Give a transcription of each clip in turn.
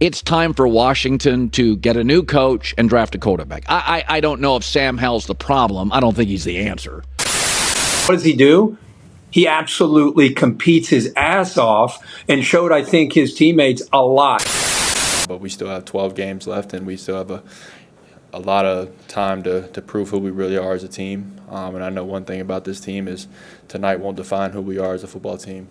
it's time for Washington to get a new coach and draft a quarterback. I don't know if Sam Howell's the problem. I don't think he's the answer. What does he do? He absolutely competes his ass off and showed, I think, his teammates a lot. But we still have 12 games left, and we still have a lot of time to prove who we really are as a team. And I know one thing about this team is tonight won't define who we are as a football team.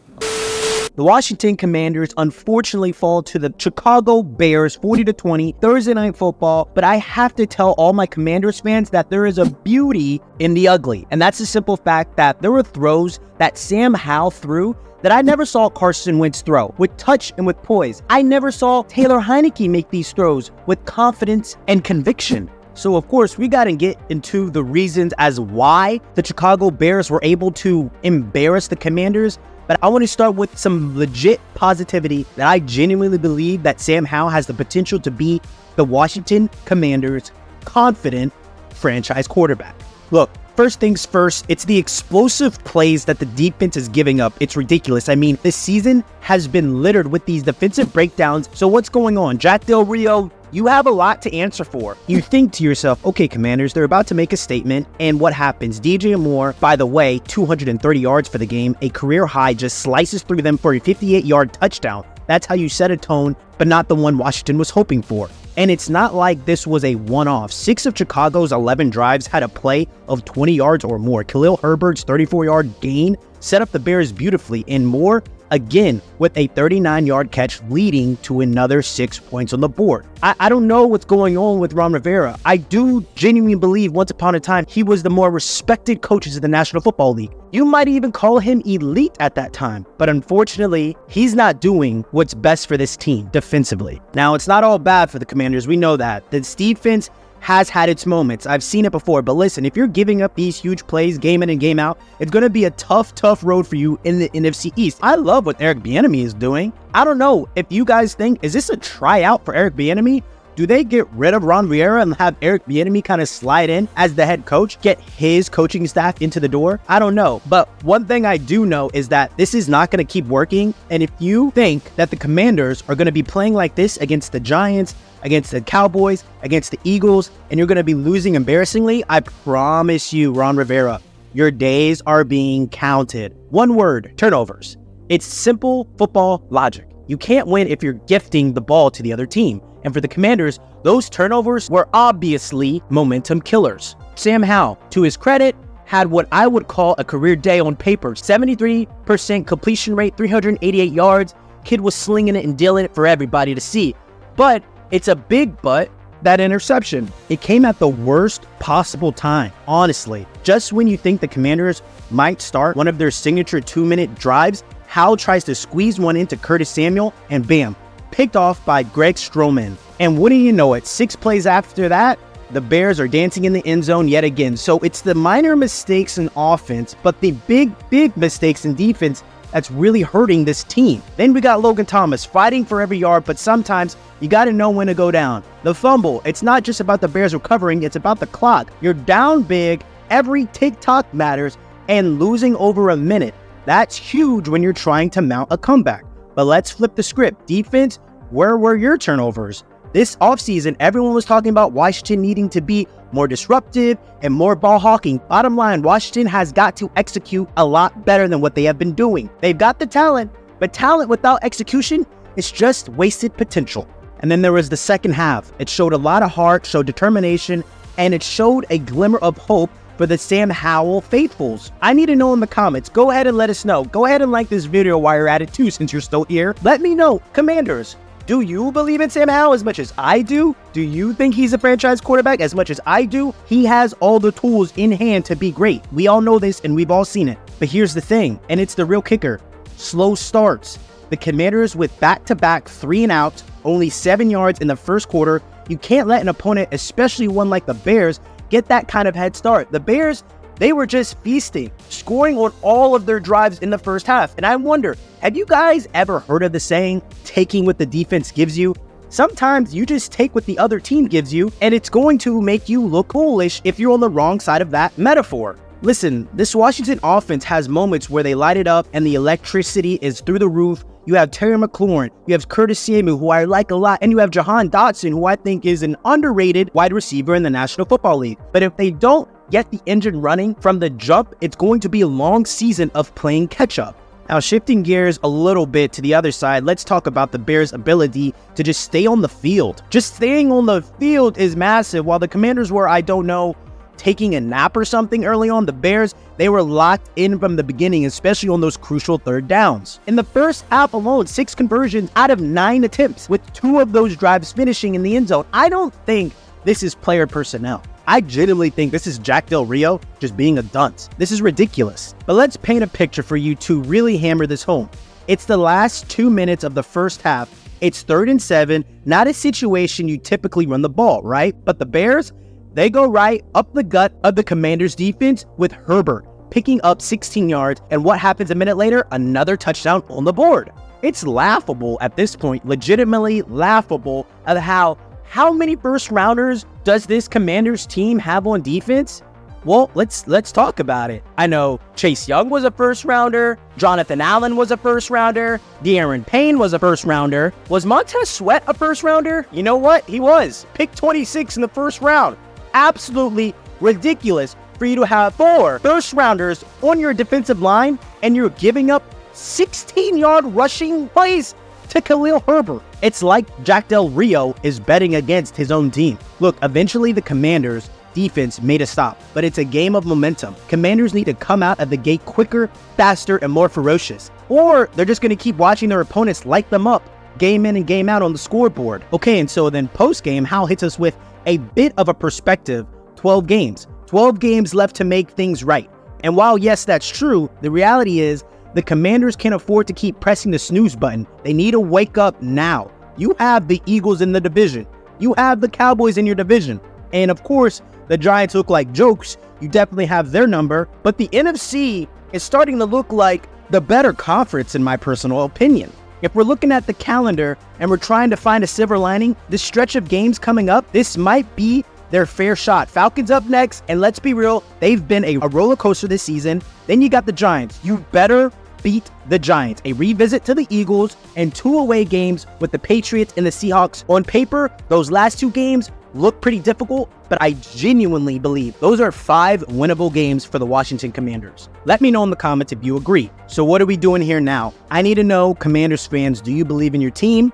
The Washington Commanders unfortunately fall to the Chicago Bears 40-20 Thursday Night Football, but I have to tell all my Commanders fans that there is a beauty in the ugly, and that's the simple fact that there were throws that Sam Howell threw that I never saw Carson Wentz throw, with touch and with poise. I never saw Taylor Heineke make these throws with confidence and conviction. So of course, we gotta get into the reasons as why the Chicago Bears were able to embarrass the Commanders. But I want to start with some legit positivity that I genuinely believe that Sam Howell has the potential to be the Washington Commanders' confident franchise quarterback. Look, first things first, it's the explosive plays that the defense is giving up. It's ridiculous. I mean, this season has been littered with these defensive breakdowns. So what's going on? Jack Del Rio, you have a lot to answer for. You think to yourself, okay, Commanders, they're about to make a statement, and what happens? DJ Moore, by the way, 230 yards for the game, a career high, just slices through them for a 58-yard touchdown. That's how you set a tone, but not the one Washington was hoping for. And it's not like this was a one-off. 6 of Chicago's 11 drives had a play of 20 yards or more. Khalil Herbert's 34-yard gain set up the Bears beautifully, and Moore, again, with a 39-yard catch leading to another 6 points on the board. I don't know what's going on with Ron Rivera. I do genuinely believe once upon a time he was the more respected coaches in the National Football League. You might even call him elite at that time. But unfortunately, he's not doing what's best for this team defensively. Now, it's not all bad for the Commanders. We know that. This defense has had its moments. I've seen it before, but listen, if you're giving up these huge plays game in and game out, it's going to be a tough road for you in the NFC East. I love what Eric Bieniemy is doing. I don't know if you guys think, is this a tryout for Eric Bieniemy? Do they get rid of Ron Rivera and have Eric Bieniemy kind of slide in as the head coach, get his coaching staff into the door? I don't know. But one thing I do know is that this is not going to keep working. And if you think that the Commanders are going to be playing like this against the Giants, against the Cowboys, against the Eagles, and you're going to be losing embarrassingly, I promise you, Ron Rivera, your days are being counted. One word, turnovers. It's simple football logic. You can't win if you're gifting the ball to the other team. And for the Commanders, those turnovers were obviously momentum killers. Sam Howell, to his credit, had what I would call a career day on paper. 73% completion rate, 388 yards. Kid was slinging it and dealing it for everybody to see. But it's a big but, that interception. It came at the worst possible time, honestly. Just when you think the Commanders might start one of their signature 2-minute drives, Howell tries to squeeze one into Curtis Samuel, and bam, picked off by Greg Stroman. And wouldn't you know it, 6 plays after that, the Bears are dancing in the end zone yet again. So it's the minor mistakes in offense, but the big mistakes in defense that's really hurting this team. Then we got Logan Thomas fighting for every yard, but sometimes you got to know when to go down. The fumble, it's not just about the Bears recovering, it's about the clock. You're down big, every tick-tock matters, and losing over a minute. That's huge when you're trying to mount a comeback. But let's flip the script. Defense, where were your turnovers? This offseason, everyone was talking about Washington needing to be more disruptive and more ball hawking. Bottom line, Washington has got to execute a lot better than what they have been doing. They've got the talent, but talent without execution is just wasted potential. And then there was the second half. It showed a lot of heart, showed determination, and it showed a glimmer of hope for the Sam Howell faithfuls. I need to know in the comments. Go ahead and let us know. Go ahead and like this video while you're at it too, since you're still here. Let me know. Commanders, do you believe in Sam Howell as much as I do? Do you think he's a franchise quarterback as much as I do? He has all the tools in hand to be great. We all know this and we've all seen it. But here's the thing, and it's the real kicker. Slow starts. The Commanders with back-to-back 3-and-outs, only 7 yards in the first quarter. You can't let an opponent, especially one like the Bears, get that kind of head start. The Bears, they were just feasting, scoring on all of their drives in the first half. And I wonder, have you guys ever heard of the saying, taking what the defense gives you? Sometimes you just take what the other team gives you, and it's going to make you look foolish if you're on the wrong side of that metaphor. Listen, this Washington offense has moments where they light it up and the electricity is through the roof. You have Terry McLaurin, you have Curtis Samuel, who I like a lot, and you have Jahan Dotson, who I think is an underrated wide receiver in the National Football League. But if they don't get the engine running from the jump, it's going to be a long season of playing catch-up. Now, shifting gears a little bit to the other side, let's talk about the Bears' ability to just stay on the field. Just staying on the field is massive. While the Commanders were, I don't know, taking a nap or something early on, the Bears, they were locked in from the beginning, especially on those crucial third downs. In the first half alone, 6 conversions out of 9 attempts, with 2 of those drives finishing in the end zone. I don't think this is player personnel. I genuinely think this is Jack Del Rio just being a dunce. This is ridiculous. But let's paint a picture for you to really hammer this home. It's the last 2 minutes of the first half. It's 3rd and 7, not a situation you typically run the ball, right? But the Bears, they go right up the gut of the Commanders' defense with Herbert picking up 16 yards, and what happens a minute later? Another touchdown on the board. It's laughable at this point, legitimately laughable at how many first-rounders does this Commanders team have on defense? Well, let's talk about it. I know Chase Young was a first-rounder, Jonathan Allen was a first-rounder, De'Aaron Payne was a first-rounder. Was Montez Sweat a first-rounder? You know what? He was. Pick 26 in the first round. Absolutely ridiculous for you to have 4 first-rounders on your defensive line, and you're giving up 16-yard rushing plays to Khalil Herbert. It's like Jack Del Rio is betting against his own team. Look, eventually the Commanders' defense made a stop, but it's a game of momentum. Commanders need to come out of the gate quicker, faster, and more ferocious, or they're just going to keep watching their opponents light them up, game in and game out on the scoreboard. Okay, and so then post-game, Howell hits us with a bit of a perspective. 12 games. 12 games left to make things right. And while, yes, that's true, the reality is the Commanders can't afford to keep pressing the snooze button. They need to wake up now. You have the Eagles in the division. You have the Cowboys in your division. And of course, the Giants look like jokes. You definitely have their number. But the NFC is starting to look like the better conference, in my personal opinion. If we're looking at the calendar and we're trying to find a silver lining, this stretch of games coming up, this might be their fair shot. Falcons up next, and let's be real, they've been a roller coaster this season. Then you got the Giants. You better beat the Giants. A revisit to the Eagles and 2 away games with the Patriots and the Seahawks. On paper, those last 2 games look pretty difficult, but I genuinely believe those are 5 winnable games for the Washington Commanders. Let me know in the comments if you agree. So what are we doing here now? I need to know, Commanders fans, do you believe in your team?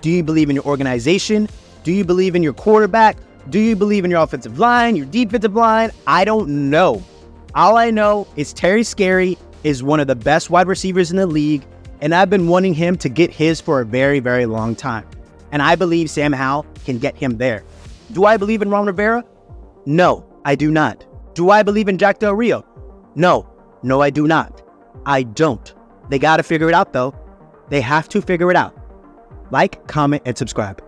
Do you believe in your organization? Do you believe in your quarterback? Do you believe in your offensive line, your defensive line? I don't know. All I know is Terry Scary is one of the best wide receivers in the league, and I've been wanting him to get his for a very, very long time. And I believe Sam Howell can get him there. Do I believe in Ron Rivera? No, I do not. Do I believe in Jack Del Rio? No, I do not. I don't. They got to figure it out, though. They have to figure it out. Like, comment, and subscribe.